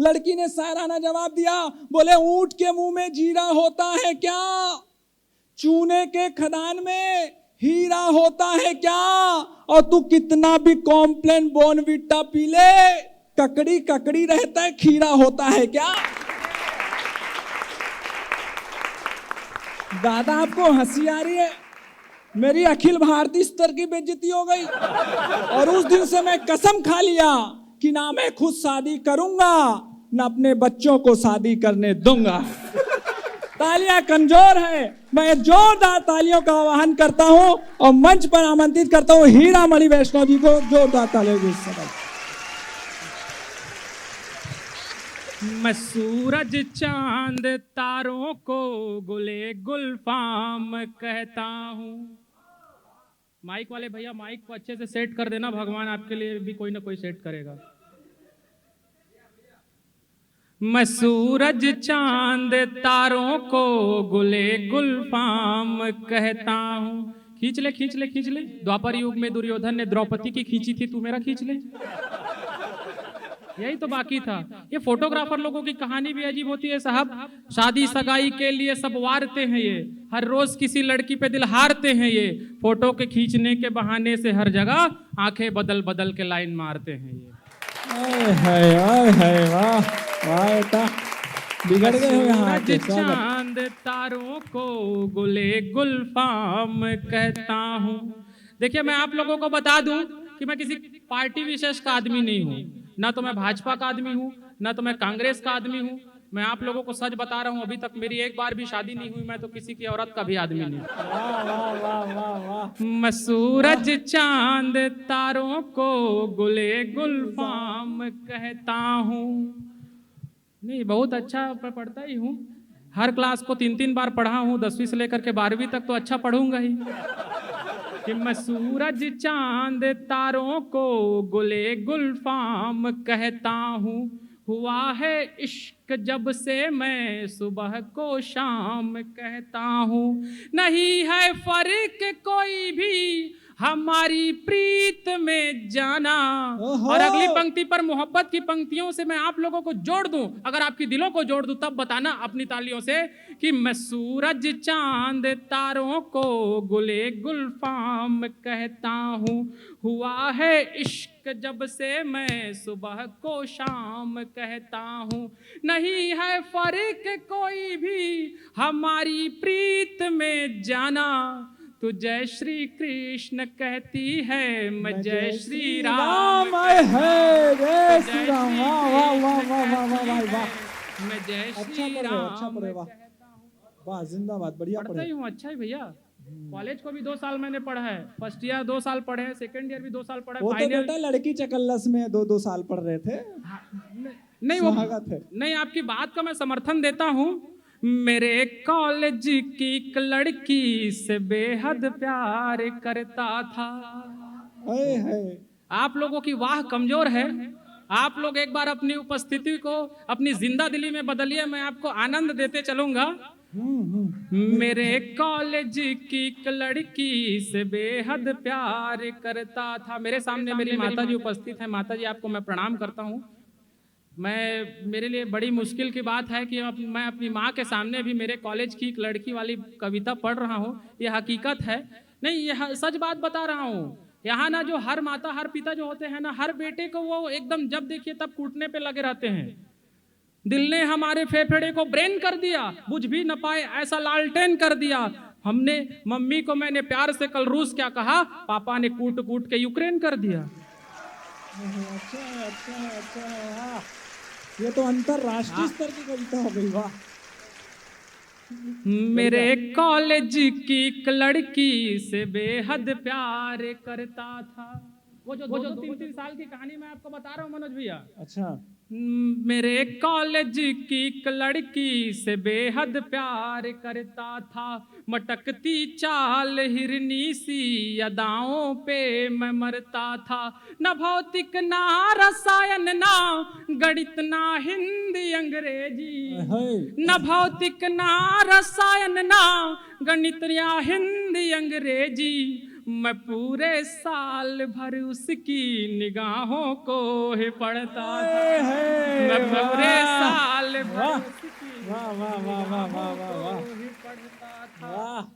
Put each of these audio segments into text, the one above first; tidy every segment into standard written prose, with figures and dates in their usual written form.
लड़की ने सायराना जवाब दिया, बोले ऊंट के मुंह में जीरा होता है क्या, चूने के खदान में हीरा होता है क्या, और तू कितना भी कॉम्प्लेन बोर्नविटा पी ले, ककड़ी ककड़ी रहता है, खीरा होता है क्या। दादा आपको हंसी आ रही है, मेरी अखिल भारतीय स्तर की बेइज्जती हो गई। और उस दिन से मैं कसम खा लिया कि ना मैं खुद शादी करूंगा ना अपने बच्चों को शादी करने दूंगा। तालियां कमजोर है, मैं जोरदार तालियों का आह्वान करता हूं और मंच पर आमंत्रित करता हूं हीरा मणि वैष्णव जी को, जोरदार तालियों के साथ। मैं सूरज चांद तारों को गुले गुलफाम कहता हूँ। माइक वाले भैया माइक को अच्छे से सेट कर देना, भगवान आपके लिए भी कोई ना कोई सेट करेगा। मैं सूरज चांद तारों को गुले गुलफाम कहता हूँ। खींच ले खींच ले खींच ले, द्वापर युग में दुर्योधन ने द्रौपदी की खींची थी, तू मेरा खींच ले। यही तो बाकी था। ये फोटोग्राफर लोगों की कहानी भी अजीब होती है साहब। शादी सगाई के लिए सब वारते हैं ये, हर रोज किसी लड़की पे दिल हारते हैं ये, फोटो के खींचने के बहाने से हर जगह आंखें बदल बदल के लाइन मारते हैं ये। बिगड़ गए हो यहाँ के। चांद तारों को गुले गुलफाम कहता हूँ। देखिए मैं आप लोगों को बता दूं कि मैं किसी पार्टी विशेष का आदमी नहीं हूँ, ना तो मैं भाजपा का आदमी हूँ, ना तो मैं कांग्रेस का आदमी हूँ। मैं आप लोगों को सच बता रहा हूँ, अभी तक मेरी एक बार भी शादी नहीं हुई, मैं तो किसी की औरत का भी आदमी नहीं। वाह वाह वाह वाह वाह। मैं सूरज चांद तारों को गुले गुलफाम कहता हूँ। नहीं बहुत अच्छा मैं पढ़ता ही हूँ, हर क्लास को 3-3 बार पढ़ा हूँ, 10वीं से लेकर के 12वीं तक तो अच्छा पढ़ूंगा ही। कि मैं सूरज चांद तारों को गुले गुलफाम कहता हूँ। हुआ है इश्क जब से मैं सुबह को शाम कहता हूँ। नहीं है फर्क कोई भी हमारी प्रीत में जाना। और अगली पंक्ति पर मोहब्बत की पंक्तियों से मैं आप लोगों को जोड़ दूं, अगर आपकी दिलों को जोड़ दूं तब बताना अपनी तालियों से कि मैं सूरज चांद तारों को गुले गुलफाम कहता हूँ। हुआ है इश्क जब से मैं सुबह को शाम कहता हूँ। नहीं है फर्क कोई भी हमारी प्रीत में जाना। तू जय श्री कृष्ण कहती है, मैं जय श्री राम है। जय श्री राम। वाह वाह वाह वाह वाह वाह वाह। मैं जय अच्छा श्री पढ़े, राम अच्छा पढ़े, वाह वाह, जिंदाबाद, बढ़िया पढ़ता पढ़े। ही हूँ। अच्छा है भैया, कॉलेज को भी 2 साल मैंने पढ़ा है, फर्स्ट ईयर 2 साल पढ़े हैं, सेकंड ईयर भी 2 साल पढ़े, वो तो फाइनल बेटा लड़की चकल्लस में 2-2 साल पढ़ रहे थे। नहीं वो स्वागत है। नहीं, आपकी बात का मैं समर्थन देता हूँ। मेरे कॉलेज की एक लड़की से बेहद प्यार करता था। है। आप लोगों की वाह कमजोर है। आप लोग एक बार अपनी उपस्थिति को अपनी जिंदा दिली में बदलिए, मैं आपको आनंद देते चलूंगा। मेरे कॉलेज की एक लड़की से बेहद प्यार करता था। मेरे सामने मेरी माताजी उपस्थित है। माताजी आपको मैं प्रणाम करता हूँ। मेरे लिए बड़ी मुश्किल की बात है कि मैं अपनी माँ के सामने भी मेरे कॉलेज की एक लड़की वाली कविता पढ़ रहा हूँ। यह हकीकत है, नहीं यह सच बात बता रहा हूँ। यहाँ ना जो हर माता हर पिता जो होते हैं ना, हर बेटे को वो एकदम जब देखिए तब कूटने पे लगे रहते हैं। दिल ने हमारे फेफड़े को ब्रेन कर दिया, बुझ भी न पाए ऐसा लालटेन कर दिया। हमने मम्मी को मैंने प्यार से कल रूस क्या कहा, पापा ने कूट कूट के यूक्रेन कर दिया। अच्छा अच्छा अच्छा, ये तो अंतरराष्ट्रीय स्तर की कविता हो गई। वाह। मेरे कॉलेज की एक लड़की से बेहद प्यार करता था। वो जो 2-3 साल की कहानी मैं आपको बता रहा हूँ मनोज भैया। अच्छा। मेरे कॉलेज की एक लड़की से बेहद प्यार करता था। मटकती चाल हिरनी सी अदाओं पे मैं मरता था। न भौतिक ना रसायन ना गणित ना हिंदी अंग्रेजी। न भौतिक ना रसायन ना गणित या हिंदी अंग्रेजी। मैं पूरे साल भर उसकी निगाहों को ही पढ़ता था। मैं पूरे साल भर वाह उसकी वाह वाह वाह वाह वाह वाह वाह ही पढ़ता था। वाह।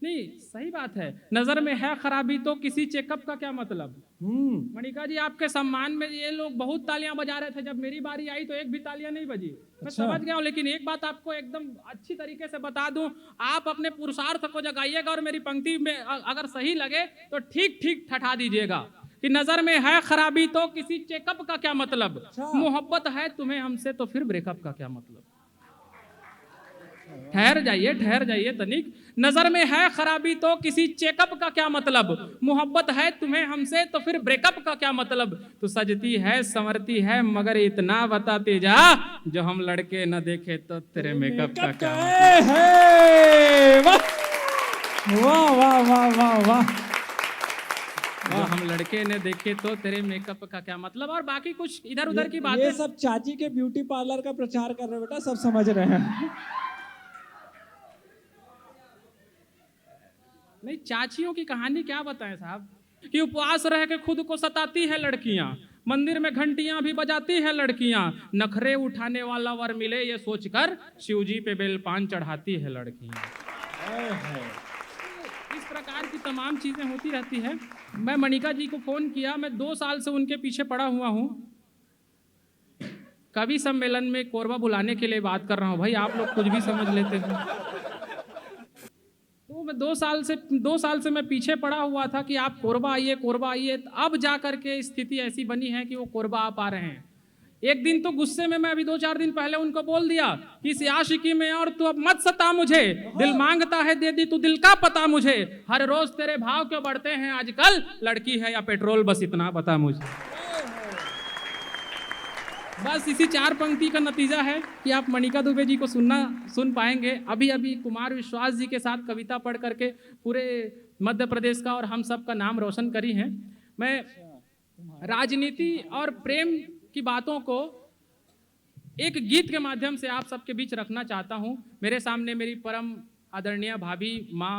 नहीं, सही बात है। नजर में है खराबी तो किसी चेकअप का क्या मतलब। मणिका जी, आपके सम्मान में ये लोग बहुत तालियां बजा रहे थे, जब मेरी बारी आई तो एक भी तालियां नहीं बजी। मैं अच्छा। समझ गया हूं, लेकिन एक बात आपको एकदम अच्छी तरीके से बता दूं, आप अपने पुरुषार्थ को जगाइएगा और मेरी पंक्ति में अगर सही लगे तो ठीक ठीक ठठा दीजिएगा कि नजर में है खराबी तो किसी चेकअप का क्या मतलब, अच्छा। मोहब्बत है तुम्हें हमसे तो फिर ब्रेकअप का क्या मतलब। ठहर जाइए तनिक। नजर में है खराबी तो किसी चेकअप का क्या मतलब, मोहब्बत है तुम्हें हमसे तो फिर ब्रेकअप का क्या मतलब। तू सजती है संवरती है मगर इतना बताते जा, जो हम लड़के न देखे तो तेरे मेकअप का क्या मतलब। है वाह वाह वाह वाह वाह। जो हम लड़के ने देखे तो तेरे मेकअप का क्या मतलब। और बाकी कुछ इधर उधर की बातें। ये सब चाची के ब्यूटी पार्लर का प्रचार कर रहे हो बेटा, सब समझ रहे हैं। नहीं, चाचियों की कहानी क्या बताएं साहब, कि उपवास रह के खुद को सताती है लड़कियां, मंदिर में घंटियां भी बजाती है लड़कियां, नखरे उठाने वाला वर मिले ये सोचकर शिवजी पे बेलपान चढ़ाती है लड़कियां। इस प्रकार की तमाम चीजें होती रहती है। मैं मणिका जी को फोन किया, मैं 2 साल से उनके पीछे पड़ा हुआ हूं। कवि सम्मेलन में कोरबा बुलाने के लिए बात कर रहा हूं भाई, आप लोग कुछ भी समझ लेते हैं। तो मैं 2 साल से मैं पीछे पड़ा हुआ था कि आप कोरबा आइए। अब जा करके स्थिति ऐसी बनी है कि वो कोरबा आ पा रहे हैं। एक दिन तो गुस्से में मैं अभी 2-4 दिन पहले उनको बोल दिया कि इस आशिकी में और तू अब मत सता मुझे, दिल मांगता है दे दी तू दिल का पता मुझे, हर रोज तेरे भाव क्यों बढ़ते हैं आजकल, लड़की है या पेट्रोल बस इतना बता मुझे। बस इसी 4 पंक्ति का नतीजा है कि आप मणिका दुबे जी को सुन पाएंगे। अभी कुमार विश्वास जी के साथ कविता पढ़ करके पूरे मध्य प्रदेश का और हम सब का नाम रोशन करी हैं। मैं राजनीति और प्रेम की बातों को एक गीत के माध्यम से आप सबके बीच रखना चाहता हूं। मेरे सामने मेरी परम आदरणीय भाभी माँ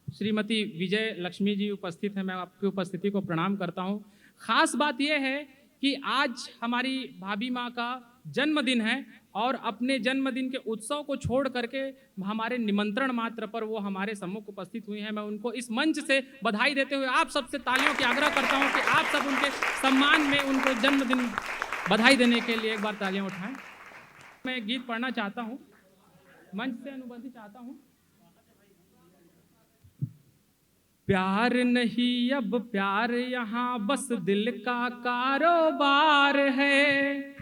श्रीमती विजय लक्ष्मी जी उपस्थित हैं। मैं आपकी उपस्थिति को प्रणाम करता हूं। खास बात यह है कि आज हमारी भाभी माँ का जन्मदिन है और अपने जन्मदिन के उत्सव को छोड़ करके हमारे निमंत्रण मात्र पर वो हमारे सम्मुख उपस्थित हुई हैं। मैं उनको इस मंच से बधाई देते हुए आप सबसे तालियों की आग्रह करता हूं कि आप सब उनके सम्मान में उनको जन्मदिन बधाई देने के लिए एक बार तालियां उठाएं। मैं एक गीत पढ़ना चाहता हूं, मंच से अनुबंधित चाहता हूं। प्यार नहीं अब प्यार यहाँ बस दिल का कारोबार है।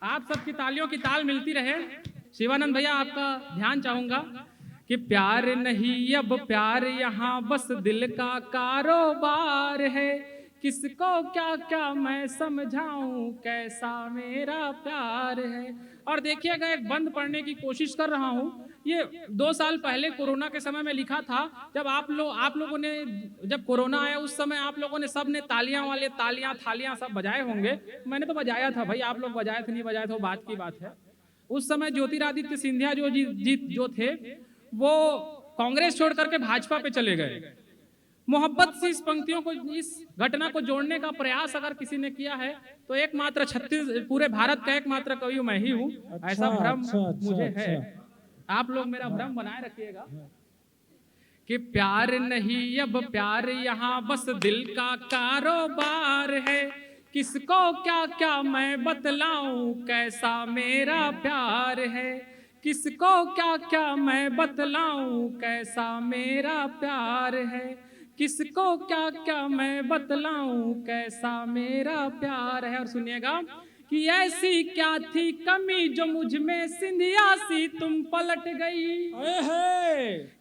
आप सबकी तालियों की ताल मिलती रहे। शिवानंद भैया आपका ध्यान चाहूंगा कि प्यार नहीं अब प्यार यहाँ बस दिल का कारोबार है, किसको क्या क्या मैं समझाऊं कैसा मेरा प्यार है। और देखिएगा, एक बंद पढ़ने की कोशिश कर रहा हूं। ये 2 साल पहले कोरोना के समय में लिखा था। जब आप लोगों ने जब कोरोना आया उस समय आप लोगों ने सब ने तालियां थालियां सब बजाए होंगे। मैंने तो बजाया था भाई, आप लोग बजाए थे नहीं बजाए थे वो बात की बात है। उस समय ज्योतिरादित्य सिंधिया जो थे वो कांग्रेस छोड़ करके भाजपा पे चले गए। मोहब्बत से इस पंक्तियों को, इस घटना को जोड़ने का प्रयास अगर किसी ने किया है तो एकमात्र पूरे भारत का एकमात्र कवि मैं ही हूँ। ऐसा भ्रम मुझे है, आप लोग मेरा भ्रम बनाए रखिएगा कि प्यार नहीं अब प्यार यहाँ बस दिल का कारोबार है, किसको क्या क्या मैं बतलाऊं कैसा मेरा प्यार है, किसको क्या क्या मैं बतलाऊं कैसा मेरा प्यार है, किसको क्या क्या मैं बतलाऊं कैसा मेरा प्यार है। और सुनिएगा कि ऐसी क्या थी कमी जो मुझ में सिंधिया सी तुम पलट गई,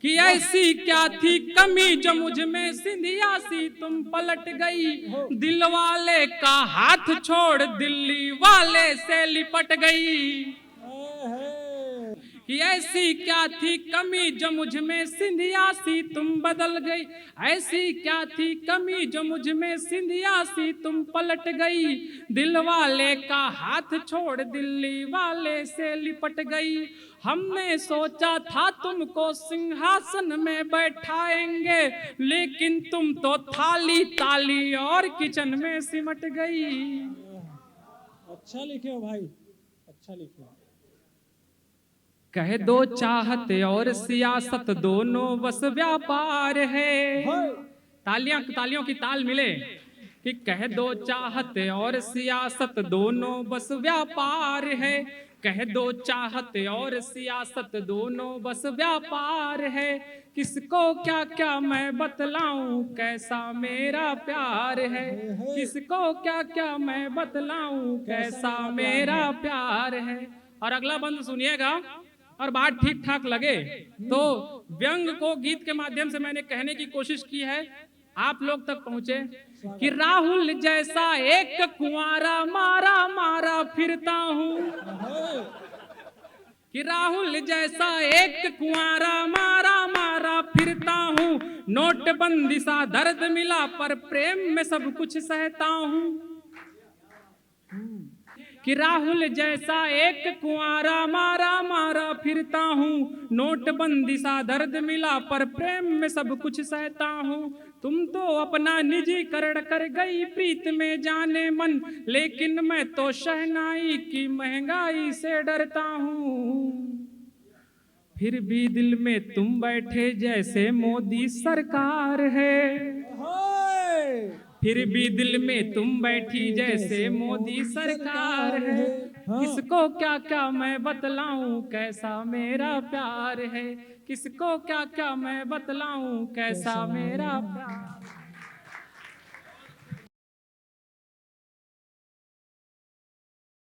कि ऐसी क्या थी कमी जो मुझ में सिंधिया सी तुम पलट गई, दिल वाले का हाथ छोड़ दिल्ली वाले से लिपट गई, कि ऐसी क्या थी कमी जो मुझ में सिंधिया सी तुम बदल गई, ऐसी क्या थी कमी जो मुझ में सिंधिया सी तुम पलट गई, दिल वाले का हाथ छोड़ दिल्ली वाले से लिपट गई, हमने सोचा था तुमको सिंहासन में बैठाएंगे, लेकिन तुम तो थाली ताली और किचन में सिमट गई। अच्छा लिखे हो भाई, अच्छा लिखे हो। कह दो चाहत और सियासत दोनों बस व्यापार है, तालियां तालियों की ताल मिले कि कह दो चाहत और सियासत दोनों बस व्यापार है, कह दो चाहत और सियासत दोनों बस व्यापार है, किसको क्या क्या मैं बतलाऊं कैसा मेरा प्यार है, किसको क्या क्या मैं बतलाऊं कैसा मेरा प्यार है। और अगला बंद सुनिएगा और बात ठीक ठाक लगे तो व्यंग को गीत के माध्यम से मैंने कहने की कोशिश की है, आप लोग तक पहुंचे कि राहुल जैसा एक कुंवारा मारा मारा फिरता हूँ, कि राहुल जैसा एक कुंवारा मारा मारा फिरता हूँ, नोटबंदी सा दर्द मिला पर प्रेम में सब कुछ सहता हूँ, कि राहुल जैसा एक कुंवारा मारा मारा फिरता हूँ, नोटबंदी सा दर्द मिला पर प्रेम में सब कुछ सहता हूँ, तुम तो अपना निजीकरण कर गई प्रीत में जाने मन, लेकिन मैं तो शहनाई की महंगाई से डरता हूँ, फिर भी दिल में तुम बैठे जैसे मोदी सरकार है, फिर भी दिल में तुम बैठी जैसे मोदी सरकार है, किसको क्या क्या मैं बतलाऊं कैसा मेरा प्यार है, किसको क्या क्या मैं बतलाऊं कैसा मेरा प्यार।